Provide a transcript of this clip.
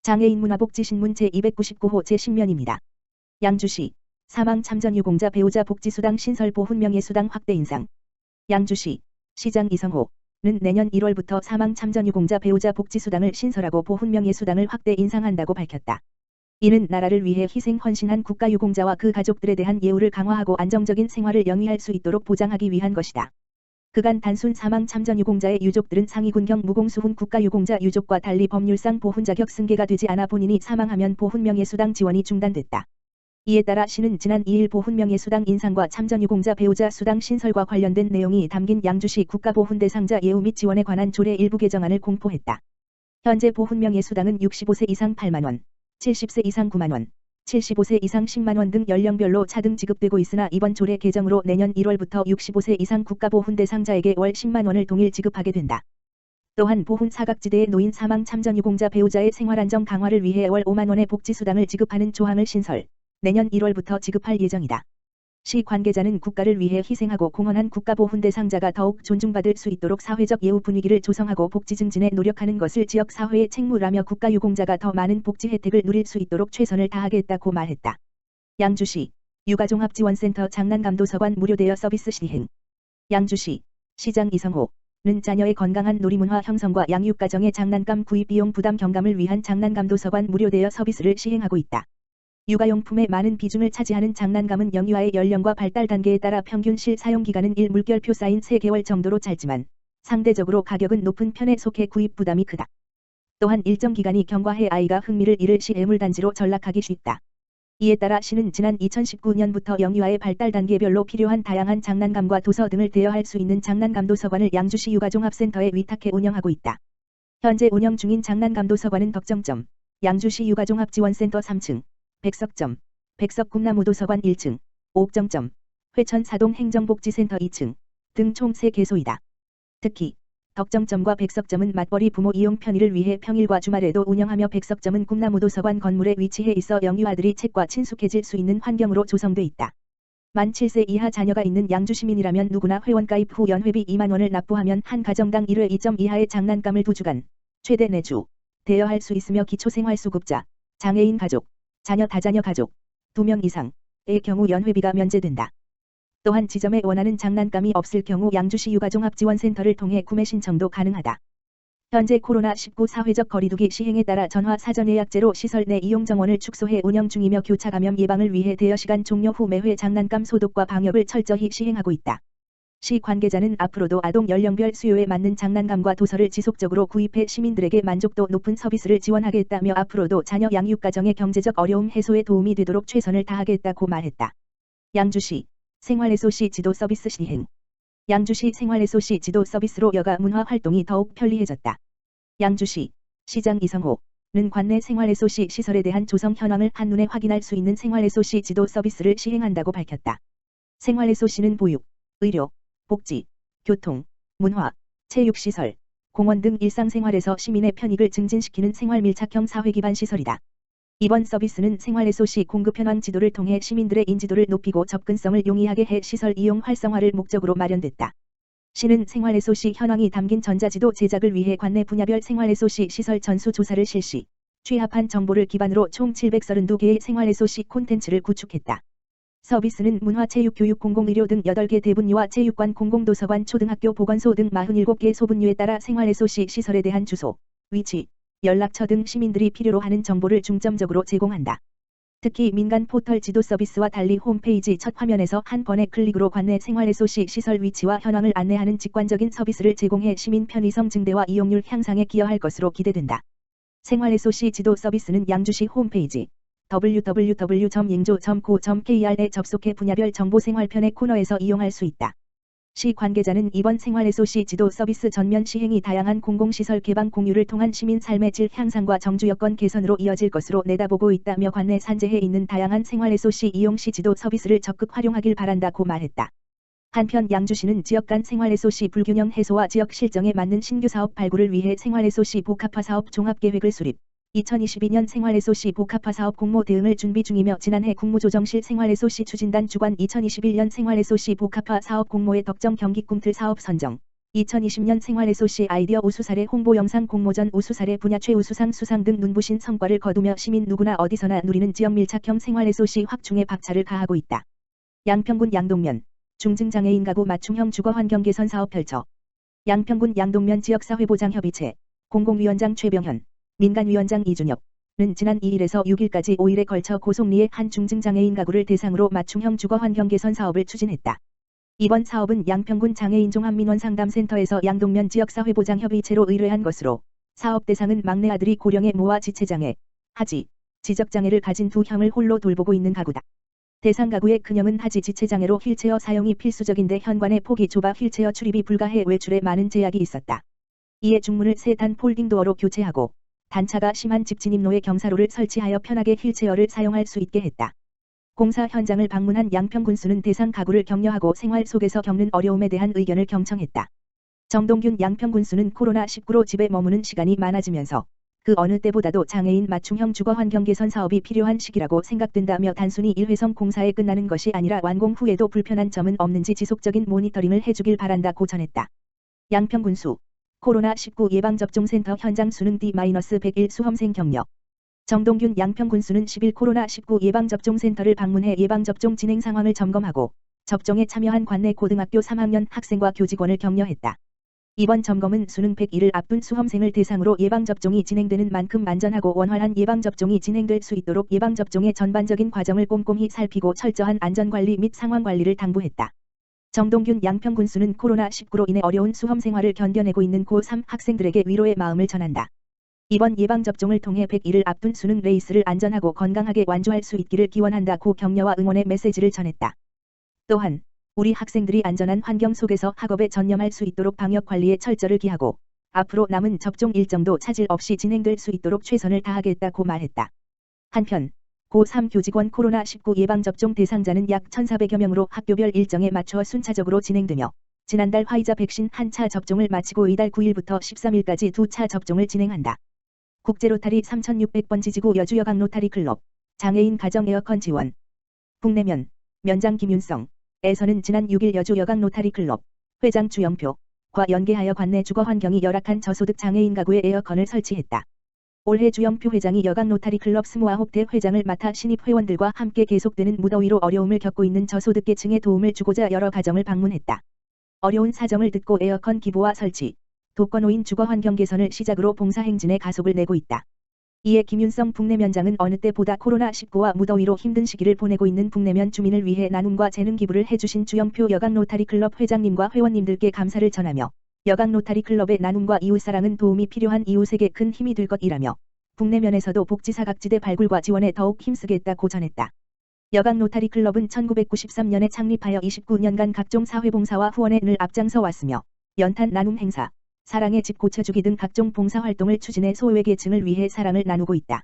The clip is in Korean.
장애인 문화복지신문 제299호 제10면입니다. 양주시 사망 참전 유공자 배우자 복지수당 신설 보훈 명예수당 확대 인상. 양주시 시장 이성호는 내년 1월부터 사망 참전 유공자 배우자 복지수당을 신설하고 보훈 명예수당을 확대 인상한다고 밝혔다. 이는 나라를 위해 희생 헌신한 국가유공자와 그 가족들에 대한 예우를 강화하고 안정적인 생활을 영위할 수 있도록 보장하기 위한 것이다. 그간 단순 사망 참전 유공자의 유족들은 상위군경 무공수훈 국가유공자 유족과 달리 법률상 보훈 자격 승계가 되지 않아 본인이 사망하면 보훈 명예수당 지원이 중단됐다. 이에 따라 시는 지난 2일 보훈 명예수당 인상과 참전 유공자 배우자 수당 신설과 관련된 내용이 담긴 양주시 국가보훈 대상자 예우 및 지원에 관한 조례 일부 개정안을 공포했다. 현재 보훈 명예수당은 65세 이상 8만원, 70세 이상 9만원, 75세 이상 10만원 등 연령별로 차등 지급되고 있으나 이번 조례 개정으로 내년 1월부터 65세 이상 국가보훈 대상자에게 월 10만원을 동일 지급하게 된다. 또한 보훈 사각지대의 노인 사망 참전 유공자 배우자의 생활안정 강화를 위해 월 5만원의 복지수당을 지급하는 조항을 신설, 내년 1월부터 지급할 예정이다. 시 관계자는 국가를 위해 희생하고 공헌한 국가보훈 대상자가 더욱 존중받을 수 있도록 사회적 예우 분위기를 조성하고 복지 증진에 노력하는 것을 지역사회의 책무라며 국가유공자가 더 많은 복지 혜택을 누릴 수 있도록 최선을 다하겠다고 말했다. 양주시 육아종합지원센터 장난감도서관 무료 대여 서비스 시행. 양주시 시장 이성호는 자녀의 건강한 놀이문화 형성과 양육가정의 장난감 구입 비용 부담 경감을 위한 장난감도서관 무료 대여 서비스를 시행하고 있다. 육아용품의 많은 비중을 차지하는 장난감은 영유아의 연령과 발달 단계에 따라 평균 실사용기간은 1물결표 쌓인 3개월 정도로 짧지만 상대적으로 가격은 높은 편에 속해 구입 부담이 크다. 또한 일정 기간이 경과해 아이가 흥미를 잃을 시 애물단지로 전락하기 쉽다. 이에 따라 시는 지난 2019년부터 영유아의 발달 단계별로 필요한 다양한 장난감과 도서 등을 대여할 수 있는 장난감도서관을 양주시 육아종합센터에 위탁해 운영하고 있다. 현재 운영 중인 장난감도서관은 덕정점, 양주시 육아종합지원센터 3층, 백석점, 백석꿈나무도서관 1층, 옥정점, 회천사동 행정복지센터 2층 등 총 3개소이다. 특히 덕정점과 백석점은 맞벌이 부모 이용 편의를 위해 평일과 주말에도 운영하며 백석점은 꿈나무도서관 건물에 위치해 있어 영유아들이 책과 친숙해질 수 있는 환경으로 조성돼 있다. 만 7세 이하 자녀가 있는 양주시민이라면 누구나 회원가입 후 연회비 2만원을 납부하면 한 가정당 1회 2점 이하의 장난감을 2주간, 최대 4주, 대여할 수 있으며 기초생활수급자, 장애인 가족, 자녀 다자녀 가족, 2명 이상의 경우 연회비가 면제된다. 또한 지점에 원하는 장난감이 없을 경우 양주시 육아종합지원센터를 통해 구매 신청도 가능하다. 현재 코로나19 사회적 거리두기 시행에 따라 전화 사전 예약제로 시설 내 이용 정원을 축소해 운영 중이며 교차 감염 예방을 위해 대여 시간 종료 후 매회 장난감 소독과 방역을 철저히 시행하고 있다. 시 관계자는 앞으로도 아동 연령별 수요에 맞는 장난감과 도서를 지속적으로 구입해 시민들에게 만족도 높은 서비스를 지원하겠다며 앞으로도 자녀 양육 가정의 경제적 어려움 해소에 도움이 되도록 최선을 다하겠다고 말했다. 양주시 생활SOC 지도 서비스 시행. 양주시 생활SOC 지도 서비스로 여가 문화 활동이 더욱 편리해졌다. 양주시 시장 이성호는 관내 생활SOC 시설에 대한 조성 현황을 한눈에 확인할 수 있는 생활SOC 지도 서비스를 시행한다고 밝혔다. 생활SOC는 보육, 의료, 복지, 교통, 문화, 체육시설, 공원 등 일상생활에서 시민의 편익을 증진시키는 생활밀착형 사회기반 시설이다. 이번 서비스는 생활SOC 공급 현황 지도를 통해 시민들의 인지도를 높이고 접근성을 용이하게 해 시설 이용 활성화를 목적으로 마련됐다. 시는 생활SOC 현황이 담긴 전자지도 제작을 위해 관내 분야별 생활SOC 시설 전수조사를 실시, 취합한 정보를 기반으로 총 732개의 생활SOC 콘텐츠를 구축했다. 서비스는 문화체육교육 공공의료 등 8개 대분류와 체육관 공공도서관 초등학교 보건소 등 47개 소분류에 따라 생활SOC 시설에 대한 주소, 위치, 연락처 등 시민들이 필요로 하는 정보를 중점적으로 제공한다. 특히 민간 포털 지도 서비스와 달리 홈페이지 첫 화면에서 한 번의 클릭으로 관내 생활SOC 시설 위치와 현황을 안내하는 직관적인 서비스를 제공해 시민 편의성 증대와 이용률 향상에 기여할 것으로 기대된다. 생활SOC 지도 서비스는 양주시 홈페이지 www.yingjo.co.kr에 접속해 분야별 정보 생활편의 코너에서 이용할 수 있다. 시 관계자는 이번 생활SOC 지도 서비스 전면 시행이 다양한 공공시설 개방 공유를 통한 시민 삶의 질 향상과 정주 여건 개선으로 이어질 것으로 내다보고 있다며 관내 산재해 있는 다양한 생활SOC 이용 시 지도 서비스를 적극 활용하길 바란다고 말했다. 한편 양주시는 지역 간 생활SOC 불균형 해소와 지역 실정에 맞는 신규 사업 발굴을 위해 생활SOC 복합화 사업 종합계획을 수립, 2022년 생활SOC 복합화 사업 공모 대응을 준비 중이며 지난해 국무조정실 생활SOC 추진단 주관 2021년 생활SOC 복합화 사업 공모의 덕정 경기 꿈틀 사업 선정, 2020년 생활SOC 아이디어 우수사례 홍보 영상 공모전 우수사례 분야 최우수상 수상 등 눈부신 성과를 거두며 시민 누구나 어디서나 누리는 지역 밀착형 생활SOC 확충에 박차를 가하고 있다. 양평군 양동면 중증장애인 가구 맞춤형 주거환경 개선 사업 펼쳐 양평군 양동면 지역사회보장협의체 공공위원장 최병현, 민간위원장 이준혁은 지난 2일에서 6일까지 5일에 걸쳐 고속리의 한 중증장애인 가구를 대상으로 맞춤형 주거환경 개선 사업을 추진했다. 이번 사업은 양평군 장애인 종합민원상담센터에서 양동면 지역사회보장협의체로 의뢰한 것으로 사업 대상은 막내 아들이 고령의 모아 지체장애, 하지, 지적장애를 가진 두 형을 홀로 돌보고 있는 가구다. 대상 가구의 큰형은 하지 지체장애로 휠체어 사용이 필수적인데 현관의 폭이 좁아 휠체어 출입이 불가해 외출에 많은 제약이 있었다. 이에 중문을 3단 폴딩도어로 교체하고 단차가 심한 집 진입로에 경사로를 설치하여 편하게 휠체어를 사용할 수 있게 했다. 공사 현장을 방문한 양평군수는 대상 가구를 격려하고 생활 속에서 겪는 어려움에 대한 의견을 경청했다. 정동균 양평군수는 코로나19로 집에 머무는 시간이 많아지면서 그 어느 때보다도 장애인 맞춤형 주거환경 개선 사업이 필요한 시기라고 생각된다며 단순히 일회성 공사에 끝나는 것이 아니라 완공 후에도 불편한 점은 없는지 지속적인 모니터링을 해주길 바란다고 전했다. 양평군수 코로나19 예방접종센터 현장 수능 D-101 수험생 격려. 정동균 양평군수는 10일 코로나19 예방접종센터를 방문해 예방접종 진행 상황을 점검하고 접종에 참여한 관내 고등학교 3학년 학생과 교직원을 격려했다. 이번 점검은 수능 100일을 앞둔 수험생을 대상으로 예방접종이 진행되는 만큼 안전하고 원활한 예방접종이 진행될 수 있도록 예방접종의 전반적인 과정을 꼼꼼히 살피고 철저한 안전관리 및 상황관리를 당부했다. 정동균 양평군수는 코로나19로 인해 어려운 수험생활을 견뎌내고 있는 고3 학생들에게 위로의 마음을 전한다. 이번 예방접종을 통해 100일을 앞둔 수능 레이스를 안전하고 건강하게 완주할 수 있기를 기원한다고 격려와 응원의 메시지를 전했다. 또한 우리 학생들이 안전한 환경 속에서 학업에 전념할 수 있도록 방역관리에 철저를 기하고 앞으로 남은 접종 일정도 차질 없이 진행될 수 있도록 최선을 다하겠다고 말했다. 한편 고3 교직원 코로나19 예방접종 대상자는 약 1,400여 명으로 학교별 일정에 맞춰 순차적으로 진행되며 지난달 화이자 백신 한 차 접종을 마치고 이달 9일부터 13일까지 2차 접종을 진행한다. 국제로타리 3600번 지지구 여주여강 로타리클럽 장애인 가정 에어컨 지원 북내면 면장 김윤성 에서는 지난 6일 여주 여강 로타리클럽 회장 주영표과 연계하여 관내 주거 환경이 열악한 저소득 장애인 가구에 에어컨을 설치했다. 올해 주영표 회장이 여강 로타리클럽 29대 회장을 맡아 신입 회원들과 함께 계속되는 무더위로 어려움을 겪고 있는 저소득계층에 도움을 주고자 여러 가정을 방문했다. 어려운 사정을 듣고 에어컨 기부와 설치, 독거노인 주거 환경 개선을 시작으로 봉사행진에 가속을 내고 있다. 이에 김윤성 북내면장은 어느 때보다 코로나19와 무더위로 힘든 시기를 보내고 있는 북내면 주민을 위해 나눔과 재능 기부를 해주신 주영표 여강 로타리클럽 회장님과 회원님들께 감사를 전하며 여강 로타리클럽의 나눔과 이웃사랑은 도움이 필요한 이웃에게 큰 힘이 될 것이라며 북내면에서도 복지사각지대 발굴과 지원에 더욱 힘쓰겠다고 전했다. 여강 로타리클럽은 1993년에 창립하여 29년간 각종 사회봉사와 후원에 늘 앞장서 왔으며 연탄 나눔 행사, 사랑의 집 고쳐주기 등 각종 봉사활동을 추진해 소외계층을 위해 사랑을 나누고 있다.